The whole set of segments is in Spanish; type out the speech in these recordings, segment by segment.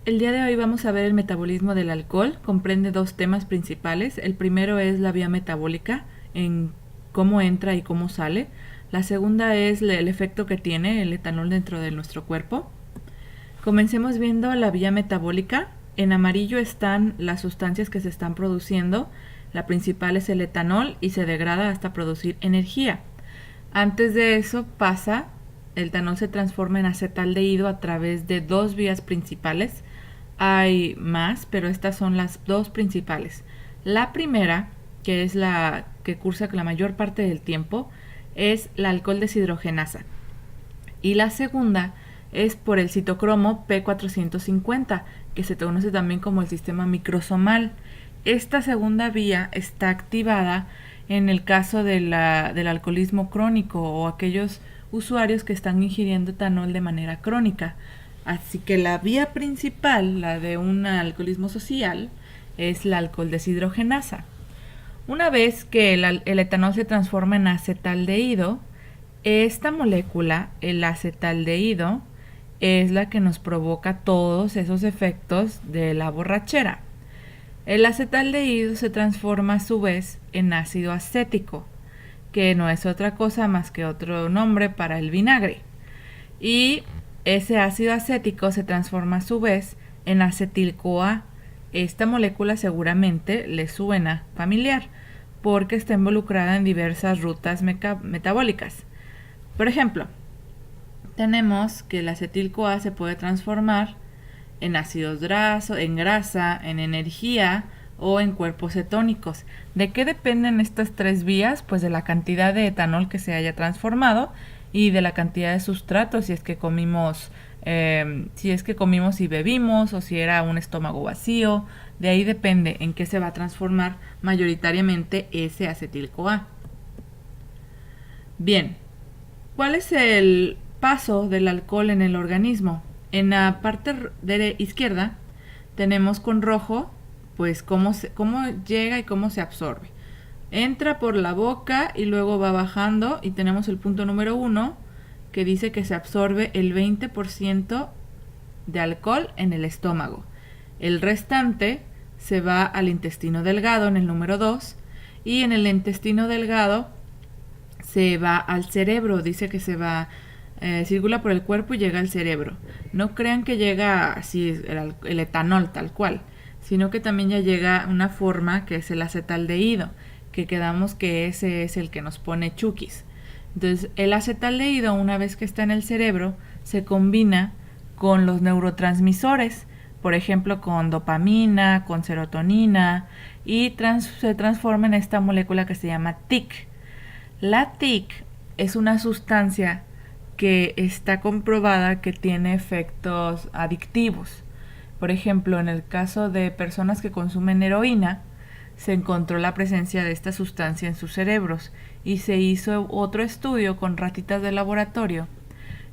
El día de hoy vamos a ver el metabolismo del alcohol. Comprende dos temas principales. El primero es la vía metabólica, en cómo entra y cómo sale. La segunda es el efecto que tiene el etanol dentro de nuestro cuerpo. Comencemos viendo la vía metabólica. En amarillo están las sustancias que se están produciendo. La principal es el etanol y se degrada hasta producir energía. Antes de eso el etanol se transforma en acetaldehído a través de dos vías principales. Hay más, pero estas son las dos principales. La primera, que es la que cursa la mayor parte del tiempo, es la alcohol deshidrogenasa. Y la segunda es por el citocromo P450, que se conoce también como el sistema microsomal. Esta segunda vía está activada en el caso del alcoholismo crónico o aquellos usuarios que están ingiriendo etanol de manera crónica. Así que la vía principal, la de un alcoholismo social, es la alcohol deshidrogenasa. Una vez que el etanol se transforma en acetaldehído, esta molécula, el acetaldehído, es la que nos provoca todos esos efectos de la borrachera. El acetaldehído se transforma a su vez en ácido acético, que no es otra cosa más que otro nombre para el vinagre. Y ese ácido acético se transforma a su vez en acetil-CoA. Esta molécula seguramente le suena familiar porque está involucrada en diversas rutas metabólicas. Por ejemplo, tenemos que el acetil-CoA se puede transformar en ácidos grasos, en grasa, en energía o en cuerpos cetónicos. ¿De qué dependen estas tres vías? Pues de la cantidad de etanol que se haya transformado y de la cantidad de sustratos, si es que comimos y bebimos, o si era un estómago vacío. De ahí depende en qué se va a transformar mayoritariamente ese acetil-CoA. Bien, ¿cuál es el paso del alcohol en el organismo? En la parte de izquierda tenemos con rojo pues cómo llega y cómo se absorbe. Entra por la boca y luego va bajando, y tenemos el punto número 1 que dice que se absorbe el 20% de alcohol en el estómago. El restante se va al intestino delgado en el número 2, y en el intestino delgado se va al cerebro. Dice que se va, circula por el cuerpo y llega al cerebro. No crean que llega así el etanol tal cual, sino que también ya llega una forma que es el acetaldehído, que quedamos que ese es el que nos pone chukis. Entonces el acetaldehído, una vez que está en el cerebro, se combina con los neurotransmisores, por ejemplo con dopamina, con serotonina, y se transforma en esta molécula que se llama TIC. La TIC es una sustancia que está comprobada que tiene efectos adictivos. Por ejemplo, en el caso de personas que consumen heroína, se encontró la presencia de esta sustancia en sus cerebros, y se hizo otro estudio con ratitas de laboratorio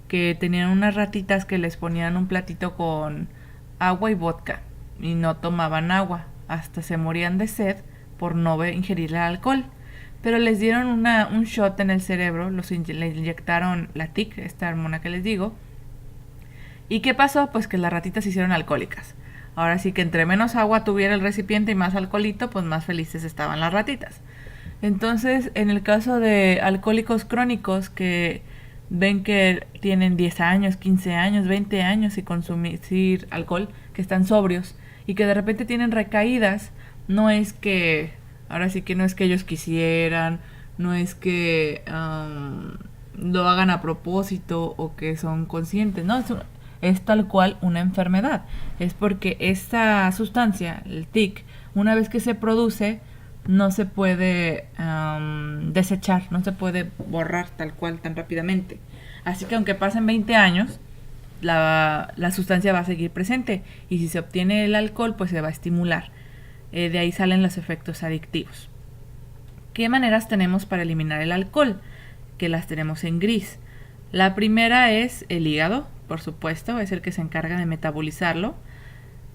que tenían unas ratitas que les ponían un platito con agua y vodka y no tomaban agua, hasta se morían de sed por no ingerir el alcohol. Pero les dieron un shot en el cerebro, les inyectaron la TIC, esta hormona que les digo. ¿Y qué pasó? Pues que las ratitas se hicieron alcohólicas. Ahora sí que entre menos agua tuviera el recipiente y más alcoholito, pues más felices estaban las ratitas. Entonces, en el caso de alcohólicos crónicos que ven que tienen 10 años, 15 años, 20 años y consumir alcohol, que están sobrios y que de repente tienen recaídas, ahora sí que no es que ellos quisieran, no es que lo hagan a propósito o que son conscientes, no, es tal cual una enfermedad. Es porque esta sustancia, el TIC, una vez que se produce, no se puede desechar, no se puede borrar tal cual tan rápidamente. Así que aunque pasen 20 años, la sustancia va a seguir presente, y si se obtiene el alcohol, pues se va a estimular. De ahí salen los efectos adictivos. ¿Qué maneras tenemos para eliminar el alcohol? Que las tenemos en gris. La primera es el hígado, por supuesto, es el que se encarga de metabolizarlo.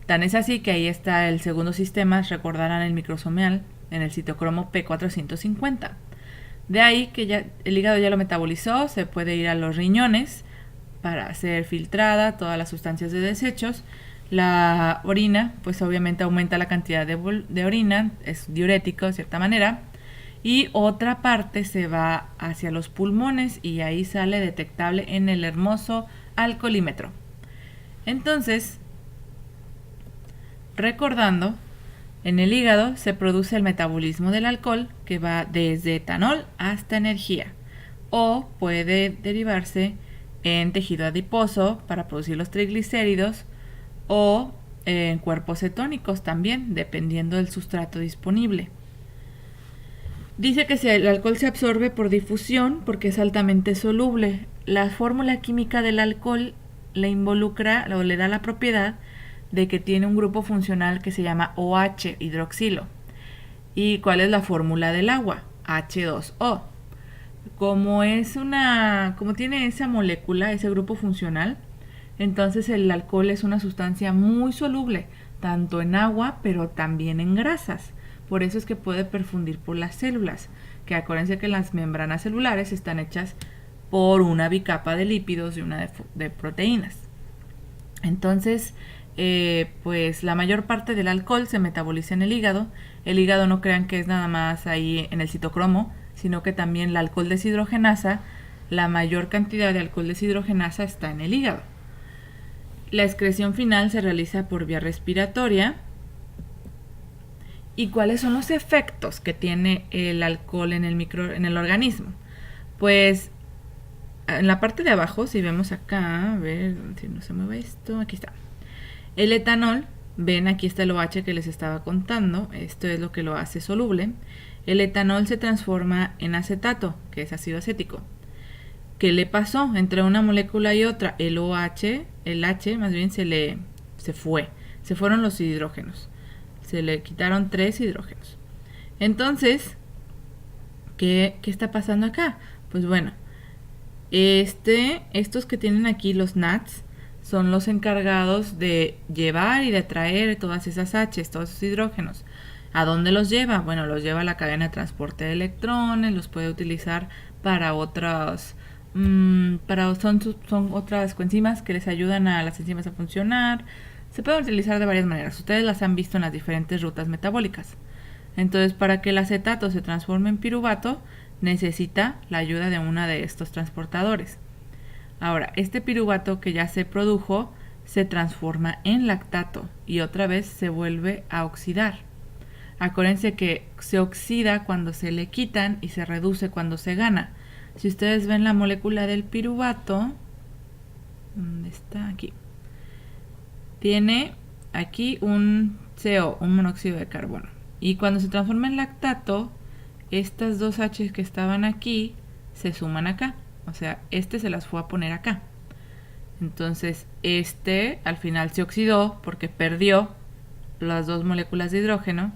Tan es así que ahí está el segundo sistema, recordarán el microsomal, en el citocromo P450. De ahí que ya el hígado ya lo metabolizó, se puede ir a los riñones para ser filtrada todas las sustancias de desechos. La orina, pues obviamente aumenta la cantidad de orina, es diurético de cierta manera, y otra parte se va hacia los pulmones y ahí sale detectable en el hermoso alcoholímetro. Entonces, recordando, en el hígado se produce el metabolismo del alcohol que va desde etanol hasta energía, o puede derivarse en tejido adiposo para producir los triglicéridos o en cuerpos cetónicos también, dependiendo del sustrato disponible. Dice que el alcohol se absorbe por difusión porque es altamente soluble. La fórmula química del alcohol le involucra o le da la propiedad de que tiene un grupo funcional que se llama OH, hidroxilo. ¿Y cuál es la fórmula del agua? H2O. Como tiene esa molécula, ese grupo funcional, entonces el alcohol es una sustancia muy soluble, tanto en agua, pero también en grasas. Por eso es que puede perfundir por las células, que acuérdense que las membranas celulares están hechas por una bicapa de lípidos y una de proteínas. Entonces, pues la mayor parte del alcohol se metaboliza en el hígado. El hígado no crean que es nada más ahí en el citocromo, sino que también la alcohol deshidrogenasa, la mayor cantidad de alcohol deshidrogenasa está en el hígado. La excreción final se realiza por vía respiratoria. ¿Y cuáles son los efectos que tiene el alcohol en el organismo? Pues en la parte de abajo, si vemos acá, a ver si no se mueve esto, aquí está. El etanol, ven, aquí está el OH que les estaba contando, esto es lo que lo hace soluble. El etanol se transforma en acetato, que es ácido acético. ¿Qué le pasó entre una molécula y otra? El OH, el H más bien se fueron los hidrógenos. Se le quitaron 3 hidrógenos. Entonces, ¿qué está pasando acá? Pues bueno, estos que tienen aquí los NADs son los encargados de llevar y de traer todas esas H, todos esos hidrógenos. ¿A dónde los lleva? Bueno, los lleva a la cadena de transporte de electrones, los puede utilizar para otras, son otras coenzimas que les ayudan a las enzimas a funcionar. Se pueden utilizar de varias maneras. Ustedes las han visto en las diferentes rutas metabólicas. Entonces, para que el acetato se transforme en piruvato, necesita la ayuda de uno de estos transportadores. Ahora, este piruvato que ya se produjo se transforma en lactato y otra vez se vuelve a oxidar. Acuérdense que se oxida cuando se le quitan y se reduce cuando se gana. Si ustedes ven la molécula del piruvato, ¿dónde está? Aquí. Tiene aquí un CO, un monóxido de carbono. Y cuando se transforma en lactato, estas dos H que estaban aquí se suman acá. O sea, se las fue a poner acá. Entonces, al final se oxidó porque perdió las dos moléculas de hidrógeno.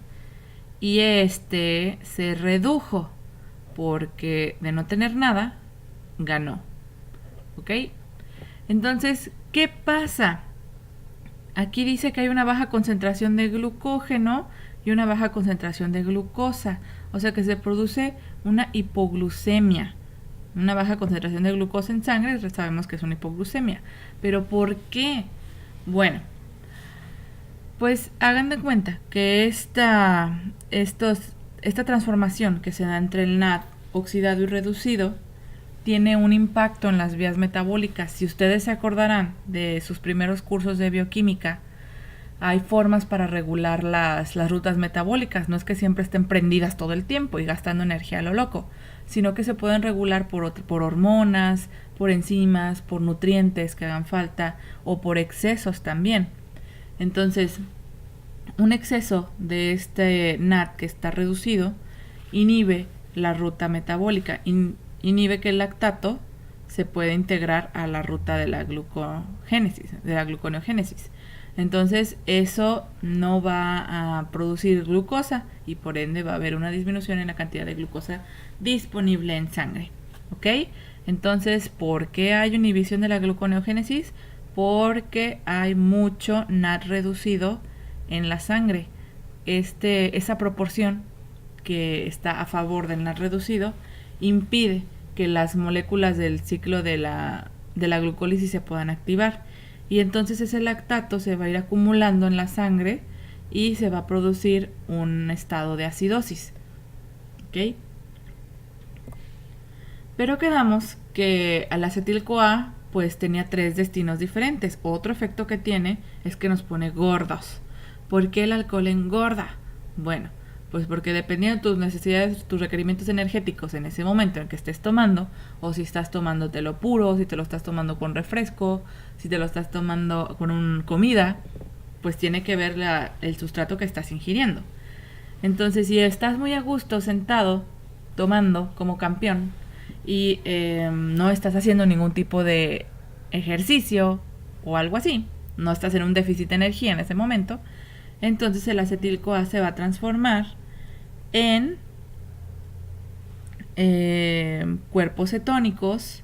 Y se redujo porque de no tener nada, ganó. ¿Ok? Entonces, ¿qué pasa? Aquí dice que hay una baja concentración de glucógeno y una baja concentración de glucosa. O sea que se produce una hipoglucemia. Una baja concentración de glucosa en sangre, sabemos que es una hipoglucemia. ¿Pero por qué? Bueno, pues hagan de cuenta que esta transformación que se da entre el NAD oxidado y reducido tiene un impacto en las vías metabólicas. Si ustedes se acordarán de sus primeros cursos de bioquímica, hay formas para regular las rutas metabólicas. No es que siempre estén prendidas todo el tiempo y gastando energía a lo loco, sino que se pueden regular por hormonas, por enzimas, por nutrientes que hagan falta o por excesos también. Entonces, un exceso de este NAD que está reducido inhibe la ruta metabólica, inhibe que el lactato se pueda integrar a la ruta de la gluconeogénesis. Entonces, eso no va a producir glucosa y por ende va a haber una disminución en la cantidad de glucosa disponible en sangre. ¿Ok? Entonces, ¿por qué hay inhibición de la gluconeogénesis? Porque hay mucho NAD reducido en la sangre. Esa proporción que está a favor del NAD reducido impide que las moléculas del ciclo de la glucólisis se puedan activar. y entonces ese lactato se va a ir acumulando en la sangre y se va a producir un estado de acidosis. ¿Ok? Pero quedamos que al acetil-CoA pues tenía 3 destinos diferentes. Otro efecto que tiene es que nos pone gordos. ¿Por qué el alcohol engorda? Bueno, pues porque dependiendo de tus necesidades, tus requerimientos energéticos en ese momento en que estés tomando, o si estás tomándotelo puro, si te lo estás tomando con refresco, si te lo estás tomando con comida, pues tiene que ver el sustrato que estás ingiriendo. Entonces, si estás muy a gusto sentado, tomando como campeón, y no estás haciendo ningún tipo de ejercicio o algo así, no estás en un déficit de energía en ese momento, entonces el acetil-CoA se va a transformar en cuerpos cetónicos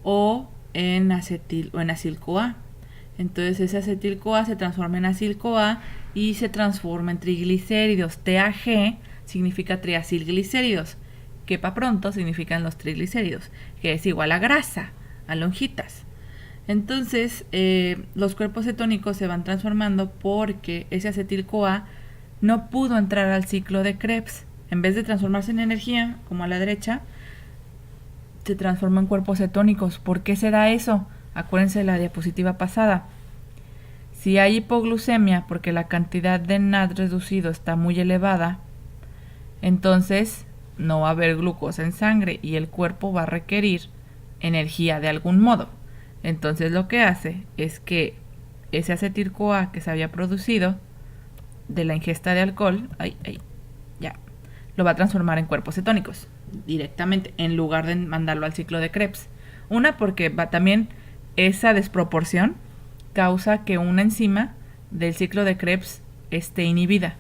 o en acil-CoA. Entonces ese acetil-CoA se transforma en acil-CoA y se transforma en triglicéridos. TAG significa triacilglicéridos, que para pronto significan los triglicéridos, que es igual a grasa, a lonjitas. Entonces los cuerpos cetónicos se van transformando porque ese acetil-CoA no pudo entrar al ciclo de Krebs. En vez de transformarse en energía, como a la derecha, se transforma en cuerpos cetónicos. ¿Por qué se da eso? Acuérdense de la diapositiva pasada. Si hay hipoglucemia porque la cantidad de NAD reducido está muy elevada, entonces no va a haber glucosa en sangre y el cuerpo va a requerir energía de algún modo. Entonces lo que hace es que ese acetil-CoA que se había producido de la ingesta de alcohol, lo va a transformar en cuerpos cetónicos directamente en lugar de mandarlo al ciclo de Krebs. Una, porque también esa desproporción causa que una enzima del ciclo de Krebs esté inhibida,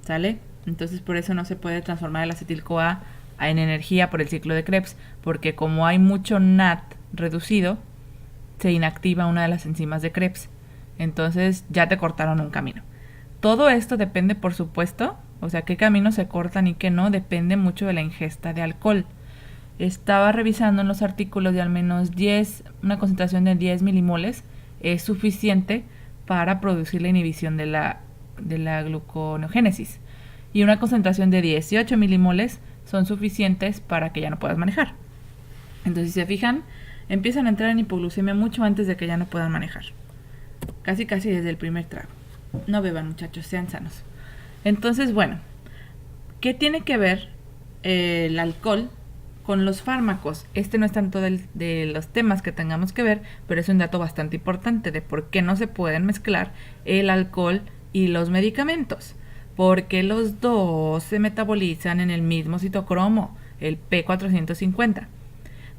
¿sale? Entonces por eso no se puede transformar el acetil-CoA en energía por el ciclo de Krebs, porque como hay mucho NAD reducido, se inactiva una de las enzimas de Krebs. Entonces ya te cortaron un camino. Todo esto depende, por supuesto, o sea, qué caminos se cortan y qué no, depende mucho de la ingesta de alcohol. Estaba revisando en los artículos de al menos 10, una concentración de 10 milimoles es suficiente para producir la inhibición de la gluconeogénesis. Y una concentración de 18 milimoles son suficientes para que ya no puedas manejar. Entonces, si se fijan, empiezan a entrar en hipoglucemia mucho antes de que ya no puedan manejar. Casi desde el primer trago. No beban, muchachos, sean sanos. Entonces, bueno, ¿qué tiene que ver el alcohol con los fármacos? Este no es tanto de los temas que tengamos que ver, pero es un dato bastante importante de por qué no se pueden mezclar el alcohol y los medicamentos. Porque los dos se metabolizan en el mismo citocromo, el P450.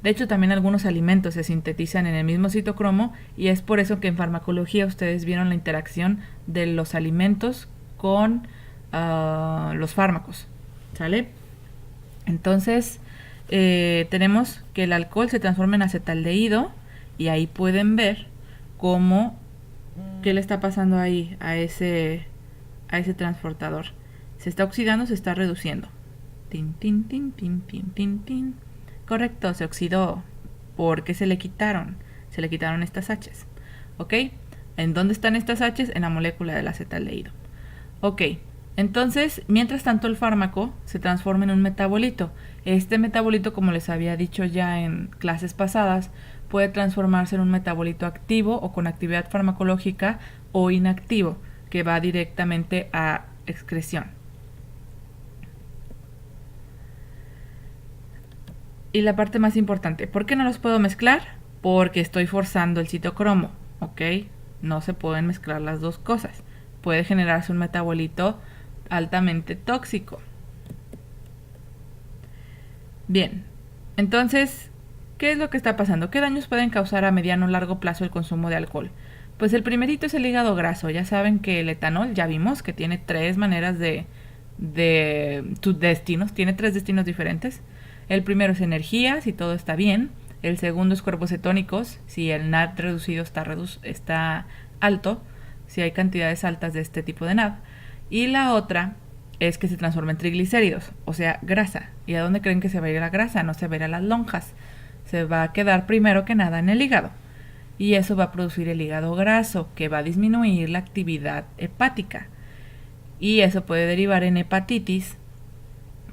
De hecho, también algunos alimentos se sintetizan en el mismo citocromo y es por eso que en farmacología ustedes vieron la interacción de los alimentos con los fármacos, ¿sale? Entonces, tenemos que el alcohol se transforma en acetaldehído y ahí pueden ver cómo, qué le está pasando ahí a ese transportador. Se está oxidando, se está reduciendo. Tin, tin, tin, tin, tin, tin, tin. Correcto, se oxidó. ¿Por qué se le quitaron? Se le quitaron estas H's. ¿Ok? ¿En dónde están estas H's? En la molécula del acetaldehído. Ok, entonces, mientras tanto el fármaco se transforma en un metabolito. Este metabolito, como les había dicho ya en clases pasadas, puede transformarse en un metabolito activo o con actividad farmacológica o inactivo, que va directamente a excreción. Y la parte más importante, ¿por qué no los puedo mezclar? Porque estoy forzando el citocromo, ¿ok? No se pueden mezclar las dos cosas. Puede generarse un metabolito altamente tóxico. Bien, entonces, ¿qué es lo que está pasando? ¿Qué daños pueden causar a mediano o largo plazo el consumo de alcohol? Pues el primerito es el hígado graso. Ya saben que el etanol, ya vimos que tiene 3 maneras de sus destinos, tiene 3 destinos diferentes. El primero es energía, si todo está bien. El segundo es cuerpos cetónicos, si el NAD reducido está alto, si hay cantidades altas de este tipo de NAD. Y la otra es que se transforma en triglicéridos, o sea, grasa. ¿Y a dónde creen que se va a ir la grasa? No se va a ir a las lonjas. Se va a quedar primero que nada en el hígado. y eso va a producir el hígado graso, que va a disminuir la actividad hepática. Y eso puede derivar en hepatitis,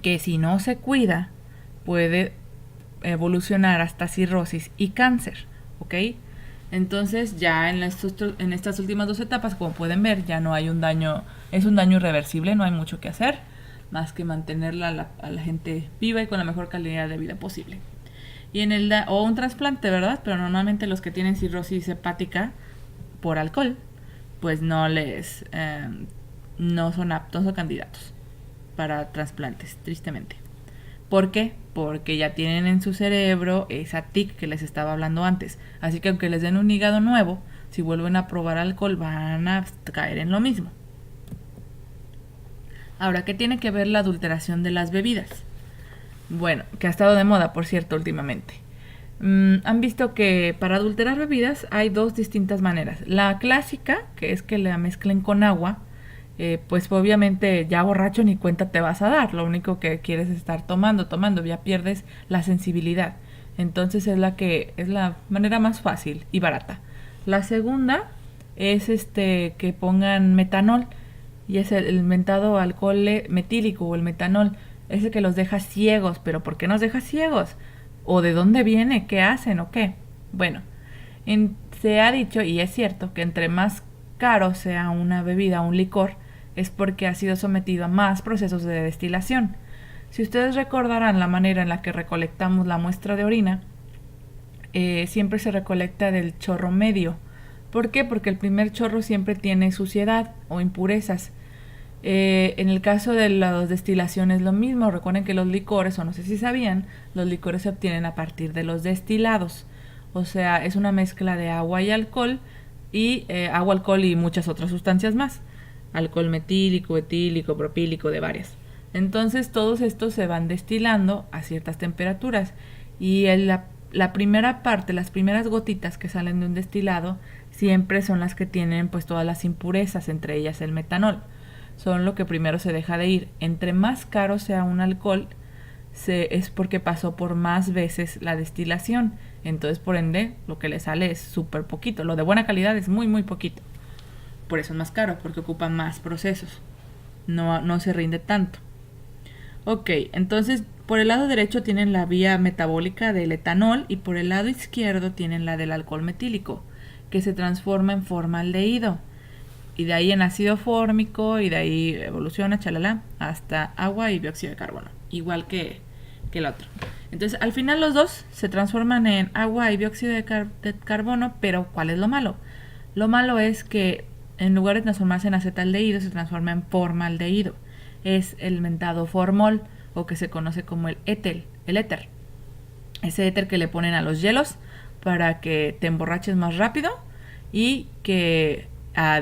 que si no se cuida, puede evolucionar hasta cirrosis y cáncer, ¿ok? Entonces ya en estas últimas 2 etapas, como pueden ver, ya no hay un daño, es un daño irreversible, no hay mucho que hacer, más que mantenerla a la gente viva y con la mejor calidad de vida posible. Y o un trasplante, ¿verdad? Pero normalmente los que tienen cirrosis hepática por alcohol, pues no son aptos o candidatos para trasplantes, tristemente. ¿Por qué? Porque ya tienen en su cerebro esa TIC que les estaba hablando antes. Así que aunque les den un hígado nuevo, si vuelven a probar alcohol van a caer en lo mismo. Ahora, ¿qué tiene que ver la adulteración de las bebidas? Bueno, que ha estado de moda, por cierto, últimamente. Han visto que para adulterar bebidas hay 2 distintas maneras. La clásica, que es que la mezclen con agua, pues obviamente ya borracho ni cuenta te vas a dar. Lo único que quieres es estar tomando, ya pierdes la sensibilidad. Entonces es la manera más fácil y barata. La segunda es que pongan metanol, y es el mentado alcohol metílico o el metanol. Es el que los deja ciegos. ¿Pero por qué nos deja ciegos? ¿O de dónde viene? ¿Qué hacen o qué? Bueno, se ha dicho, y es cierto, que entre más caro sea una bebida, un licor, es porque ha sido sometido a más procesos de destilación. Si ustedes recordarán la manera en la que recolectamos la muestra de orina, siempre se recolecta del chorro medio. ¿Por qué? Porque el primer chorro siempre tiene suciedad o impurezas. En el caso de las destilaciones lo mismo. Recuerden que los licores, o no sé si sabían, los licores se obtienen a partir de los destilados. O sea, es una mezcla de agua y alcohol, alcohol y muchas otras sustancias más. Alcohol metílico, etílico, propílico, de varias. Entonces todos estos se van destilando a ciertas temperaturas, y la primera parte, las primeras gotitas que salen de un destilado siempre son las que tienen pues todas las impurezas, entre ellas el metanol. Son lo que primero se deja de ir. Entre más caro sea un alcohol, es porque pasó por más veces la destilación. Entonces, por ende, lo que le sale es súper poquito. Lo de buena calidad es muy, muy poquito. Por eso es más caro, porque ocupa más procesos. No se rinde tanto. Ok, entonces por el lado derecho tienen la vía metabólica del etanol, y por el lado izquierdo tienen la del alcohol metílico, que se transforma en formaldehído. Y de ahí en ácido fórmico, y de ahí evoluciona, chalala, hasta agua y dióxido de carbono. Igual que el otro. Entonces, al final los dos se transforman en agua y dióxido de carbono, pero ¿cuál es lo malo? Lo malo es que en lugar de transformarse en acetaldehído, se transforma en formaldehído. Es el mentado formol, o que se conoce como el éter. Ese éter que le ponen a los hielos para que te emborraches más rápido, y que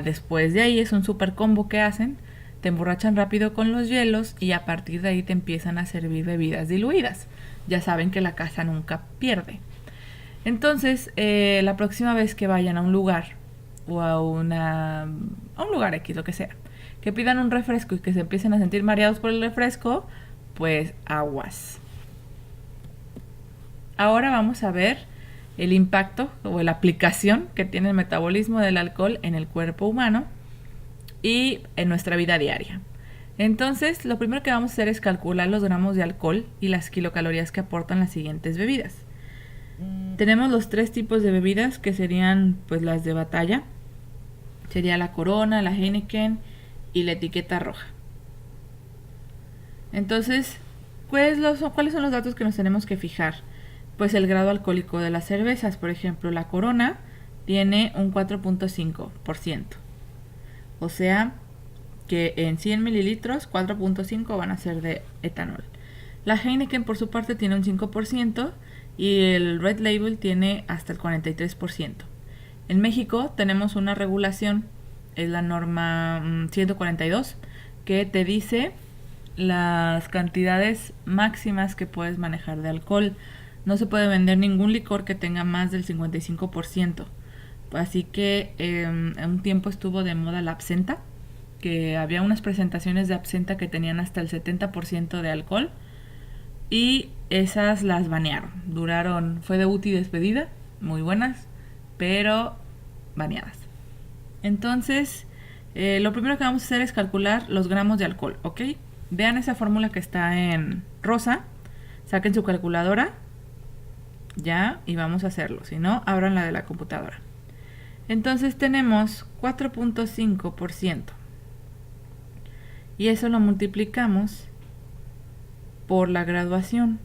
después de ahí es un super combo que hacen. Te emborrachan rápido con los hielos, y a partir de ahí te empiezan a servir bebidas diluidas. Ya saben que la casa nunca pierde. Entonces, la próxima vez que vayan a un lugar, o a un lugar X, lo que sea, que pidan un refresco y que se empiecen a sentir mareados por el refresco, pues aguas. Ahora vamos a ver el impacto o la aplicación que tiene el metabolismo del alcohol en el cuerpo humano y en nuestra vida diaria. Entonces, lo primero que vamos a hacer es calcular los gramos de alcohol y las kilocalorías que aportan las siguientes bebidas. Tenemos los 3 tipos de bebidas, que serían pues las de batalla. Sería la Corona, la Heineken y la etiqueta roja. Entonces, ¿cuáles son los datos que nos tenemos que fijar? Pues el grado alcohólico de las cervezas. Por ejemplo, la Corona tiene un 4.5%. O sea que en 100 mililitros, 4.5 van a ser de etanol. La Heineken, por su parte, tiene un 5%, y el Red Label tiene hasta el 43%. En México tenemos una regulación, es la norma 142, que te dice las cantidades máximas que puedes manejar de alcohol. No se puede vender ningún licor que tenga más del 55%. Así que en un tiempo estuvo de moda la absenta, que había unas presentaciones de absenta que tenían hasta el 70% de alcohol, y esas las banearon. Fue debut y despedida, muy buenas, pero baneadas. Entonces, lo primero que vamos a hacer es calcular los gramos de alcohol, ¿ok? Vean esa fórmula que está en rosa, saquen su calculadora, ya, y vamos a hacerlo. Si no, abran la de la computadora. Entonces tenemos 4.5%. Y eso lo multiplicamos por la graduación,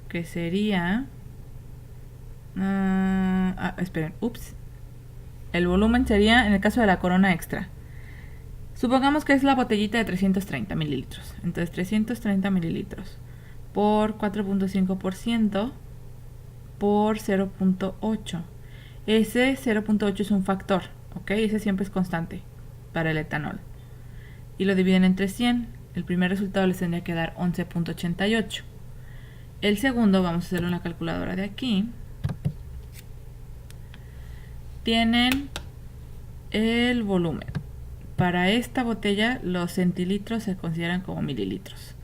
que sería... esperen, ups. El volumen sería, en el caso de la Corona Extra, supongamos que es la botellita de 330 mililitros. Entonces 330 mililitros por 4.5% por 0.8. Ese 0.8 es un factor, ¿ok? Ese siempre es constante para el etanol. Y lo dividen entre 100. El primer resultado les tendría que dar 11.88. El segundo, vamos a hacerlo en la calculadora de aquí. Tienen el volumen. Para esta botella los centilitros se consideran como mililitros.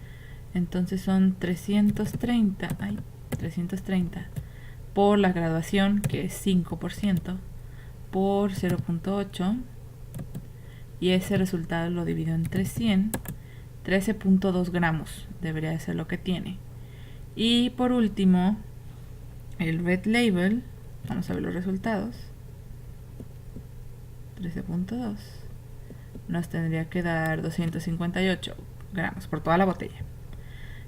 Entonces son 330 por la graduación, que es 5%, por 0.8. Y ese resultado lo divido entre 100. 13.2 gramos debería de ser lo que tiene. Y por último, el Red Label. Vamos a ver los resultados. 13.2 nos tendría que dar 258 gramos por toda la botella.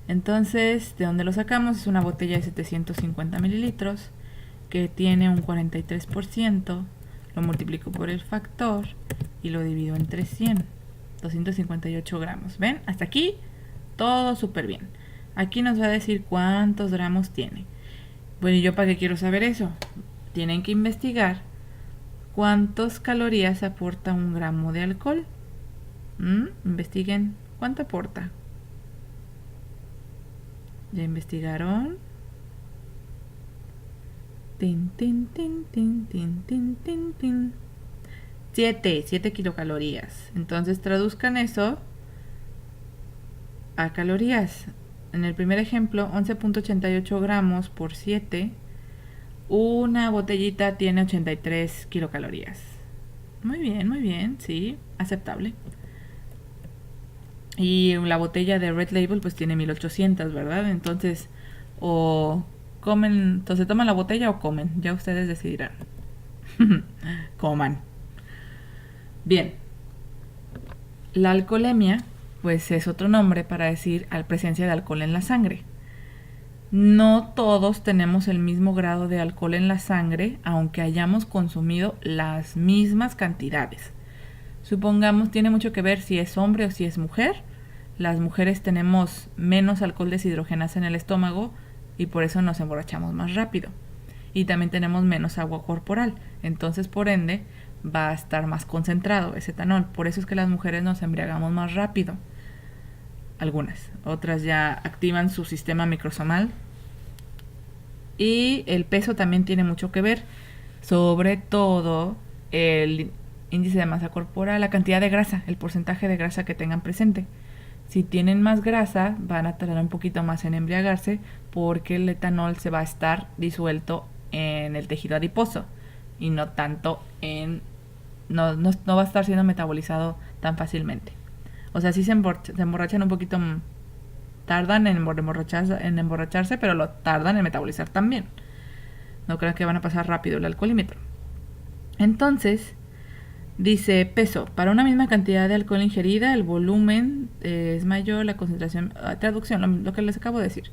Entonces, ¿de dónde lo sacamos? Es una botella de 750 mililitros que tiene un 43%. Lo multiplico por el factor y lo divido entre 100. 258 gramos. ¿Ven? Hasta aquí todo súper bien. Aquí nos va a decir cuántos gramos tiene. Bueno, ¿y yo para qué quiero saber eso? Tienen que investigar cuántas calorías aporta un gramo de alcohol. Investiguen cuánto aporta. ¿Ya investigaron? Tin, tin, tin, tin, tin, tin, tin, tin. 7 kilocalorías. Entonces traduzcan eso a calorías. En el primer ejemplo, 11.88 gramos por 7. Una botellita tiene 83 kilocalorías. Muy bien, sí, aceptable. Y la botella de Red Label pues tiene 1800, ¿verdad? Entonces, o comen, entonces toman la botella o comen, ya ustedes decidirán. Coman. Bien, la alcoholemia pues es otro nombre para decir la presencia de alcohol en la sangre. No todos tenemos el mismo grado de alcohol en la sangre, aunque hayamos consumido las mismas cantidades. Supongamos, tiene mucho que ver si es hombre o si es mujer. Las mujeres tenemos menos alcohol deshidrogenasa en el estómago y por eso nos emborrachamos más rápido. Y también tenemos menos agua corporal. Entonces, por ende, va a estar más concentrado ese etanol. Por eso es que las mujeres nos embriagamos más rápido. Algunas. Otras ya activan su sistema microsomal. Y el peso también tiene mucho que ver. Sobre todo el índice de masa corporal, la cantidad de grasa, el porcentaje de grasa que tengan presente. Si tienen más grasa, van a tardar un poquito más en embriagarse porque el etanol se va a estar disuelto en el tejido adiposo y no tanto en... No va a estar siendo metabolizado tan fácilmente. O sea, sí se emborrachan un poquito, tardan en emborracharse, pero lo tardan en metabolizar también. No crean que van a pasar rápido el alcoholímetro. Entonces, dice peso. Para una misma cantidad de alcohol ingerida, el volumen es mayor, la concentración... traducción, lo que les acabo de decir.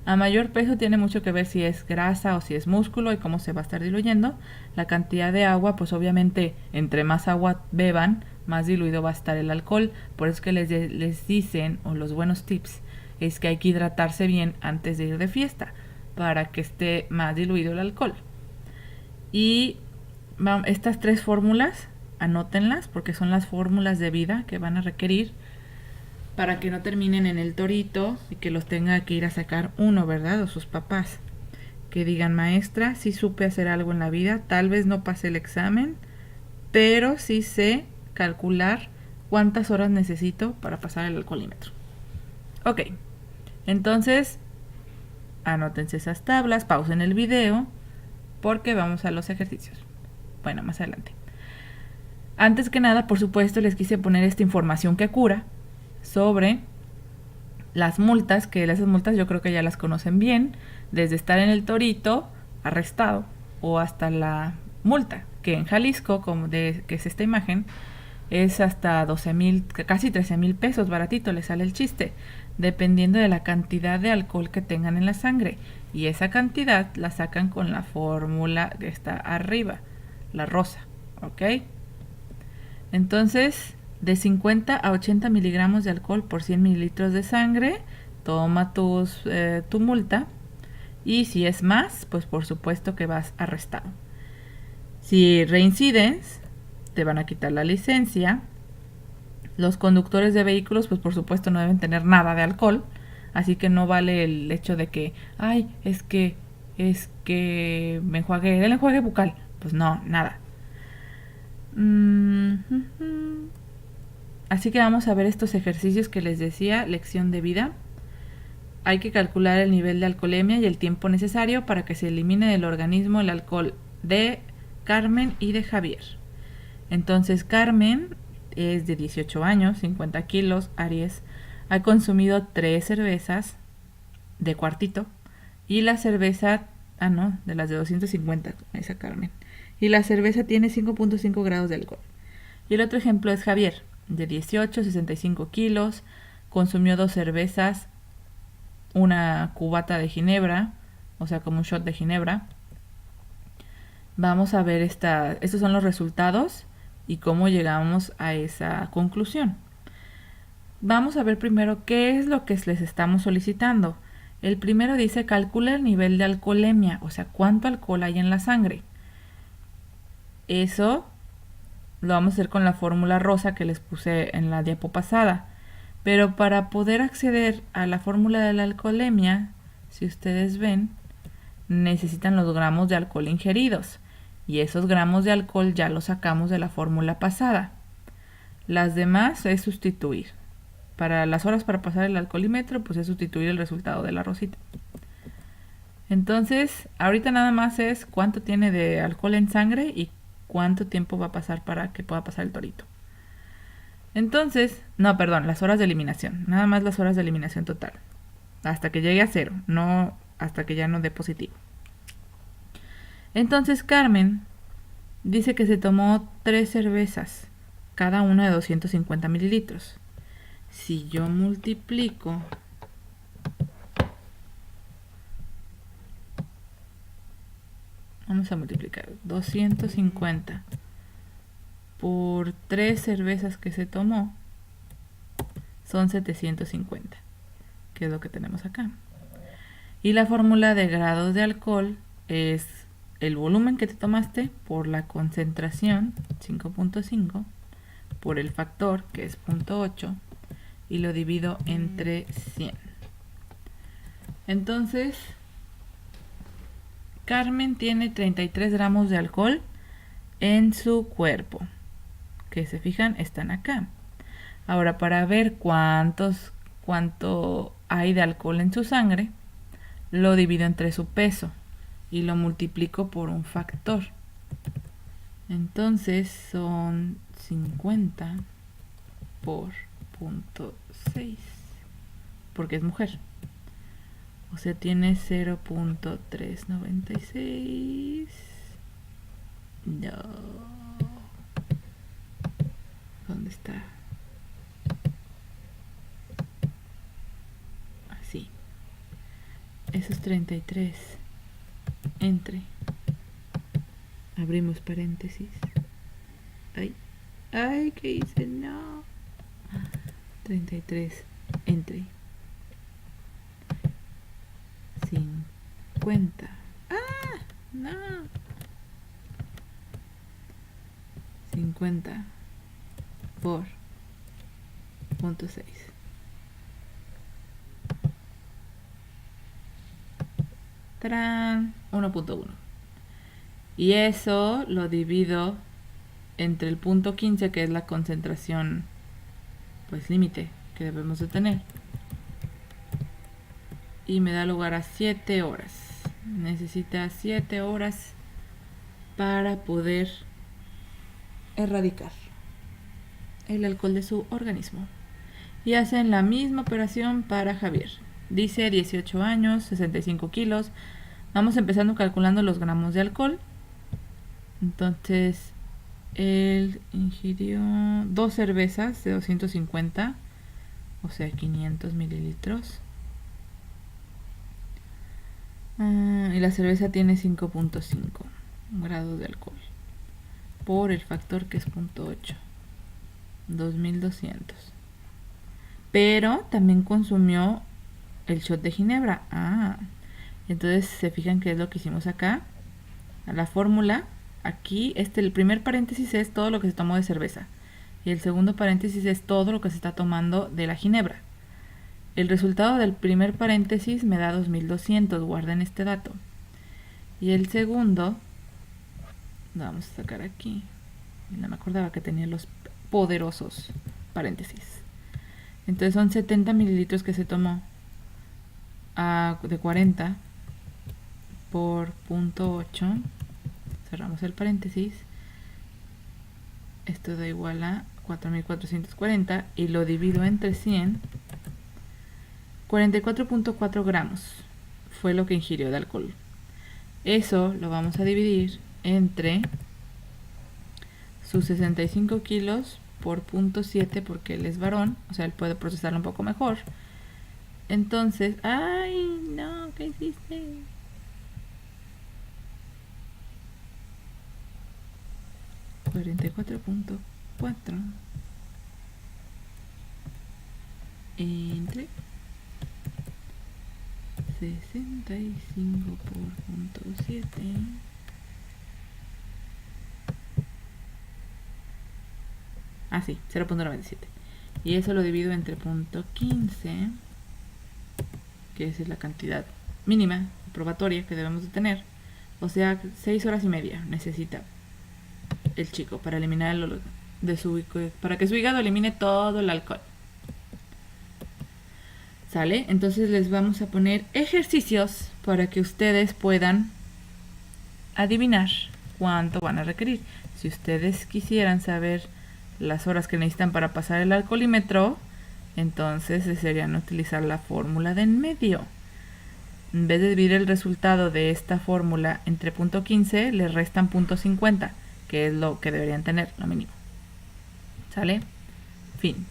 A mayor peso tiene mucho que ver si es grasa o si es músculo y cómo se va a estar diluyendo. La cantidad de agua, pues obviamente, entre más agua beban, más diluido va a estar el alcohol. Por eso es que les dicen, o los buenos tips, es que hay que hidratarse bien antes de ir de fiesta, para que esté más diluido el alcohol. Y estas 3 fórmulas, anótenlas, porque son las fórmulas de vida que van a requerir para que no terminen en el torito y que los tenga que ir a sacar uno, ¿verdad? O sus papás. Que digan, maestra, sí supe hacer algo en la vida, tal vez no pasé el examen, pero sí sé calcular cuántas horas necesito para pasar el alcoholímetro. Ok, entonces anótense esas tablas, pausen el video, porque vamos a los ejercicios. bueno, más adelante. Antes que nada, por supuesto, les quise poner esta información que cura sobre las multas, que esas multas yo creo que ya las conocen bien, desde estar en el torito, arrestado, o hasta la multa, que en Jalisco, que es esta imagen, es hasta 12,000, casi 13,000 pesos, baratito, le sale el chiste, dependiendo de la cantidad de alcohol que tengan en la sangre. Y esa cantidad la sacan con la fórmula que está arriba, la rosa, ¿ok? Entonces, de 50 a 80 miligramos de alcohol por 100 mililitros de sangre, toma tu multa. Y si es más, pues por supuesto que vas arrestado. Si reincides, te van a quitar la licencia. Los conductores de vehículos, pues por supuesto no deben tener nada de alcohol. Así que no vale el hecho de que, ay, es que me enjuagué, el enjuague bucal. Pues no, nada. Así que vamos a ver estos ejercicios que les decía, lección de vida. Hay que calcular el nivel de alcoholemia y el tiempo necesario para que se elimine del organismo el alcohol de Carmen y de Javier. Entonces Carmen es de 18 años, 50 kilos, Aries, ha consumido 3 cervezas de cuartito y la cerveza, de las de 250, esa Carmen. Y la cerveza tiene 5.5 grados de alcohol. Y el otro ejemplo es Javier, de 18, 65 kilos, consumió 2 cervezas, una cubata de ginebra, o sea, como un shot de ginebra. Vamos a ver estos son los resultados y cómo llegamos a esa conclusión. Vamos a ver primero qué es lo que les estamos solicitando. El primero dice calcula el nivel de alcoholemia, o sea, cuánto alcohol hay en la sangre. Eso lo vamos a hacer con la fórmula rosa que les puse en la diapo pasada. Pero para poder acceder a la fórmula de la alcoholemia, si ustedes ven, necesitan los gramos de alcohol ingeridos. Y esos gramos de alcohol ya los sacamos de la fórmula pasada. Las demás es sustituir. Para las horas para pasar el alcoholímetro, pues es sustituir el resultado de la rosita. Entonces, ahorita nada más es cuánto tiene de alcohol en sangre y cuánto tiempo va a pasar para que pueda pasar el torito. Entonces, las horas de eliminación. Nada más las horas de eliminación total. Hasta que llegue a 0, no hasta que ya no dé positivo. Entonces Carmen dice que se tomó 3 cervezas, cada una de 250 mililitros. Si yo multiplico vamos a multiplicar 250 por 3 cervezas que se tomó, son 750, que es lo que tenemos acá. Y la fórmula de grados de alcohol es el volumen que te tomaste por la concentración, 5.5, por el factor, que es 0.8, y lo divido entre 100. Entonces, Carmen tiene 33 gramos de alcohol en su cuerpo, que se fijan, están acá. Ahora, para ver cuánto hay de alcohol en su sangre, lo divido entre su peso y lo multiplico por un factor. Entonces son 50 por 0.6, porque es mujer. O sea, tiene 0.396. No. ¿Dónde está? Así. Eso es 33. Entre. Abrimos paréntesis. Ay, ¿qué hice? No. 33 entre 50. No. 50 por 0.6. ¡Tarán! 1.1. Y eso lo divido entre el 0.15, que es la concentración pues límite que debemos de tener, y me da lugar a 7 horas. Necesita 7 horas para poder erradicar el alcohol de su organismo. Y hacen la misma operación para Javier. Dice 18 años, 65 kilos. Vamos empezando calculando los gramos de alcohol. Entonces, él ingirió 2 cervezas de 250, o sea, 500 mililitros. Y la cerveza tiene 5.5 grados de alcohol por el factor que es 0.8, 2200. Pero también consumió el shot de ginebra. Entonces se fijan que es lo que hicimos acá. A la fórmula, aquí el primer paréntesis es todo lo que se tomó de cerveza y el segundo paréntesis es todo lo que se está tomando de la ginebra. El resultado del primer paréntesis me da 2200, guarden este dato. Y el segundo, lo vamos a sacar aquí. No me acordaba que tenía los poderosos paréntesis. Entonces son 70 mililitros que se tomó de 40 por 0.8. Cerramos el paréntesis. Esto da igual a 4440 y lo divido entre 100. 44.4 gramos fue lo que ingirió de alcohol. Eso lo vamos a dividir entre sus 65 kilos por 0.7 porque él es varón, o sea, él puede procesarlo un poco mejor. Entonces, ¡ay, no! ¿Qué hiciste? $44.4 entre 65 por 0.7. Sí, 0.97. Y eso lo divido entre 0.15, que es la cantidad mínima probatoria que debemos de tener. O sea, 6 horas y media necesita el chico para eliminar para que su hígado elimine todo el alcohol. ¿Sale? Entonces les vamos a poner ejercicios para que ustedes puedan adivinar cuánto van a requerir. Si ustedes quisieran saber las horas que necesitan para pasar el alcoholímetro, entonces desearían utilizar la fórmula de en medio. En vez de dividir el resultado de esta fórmula entre 0.15, le restan 0.50, que es lo que deberían tener, lo mínimo. ¿Sale? Fin.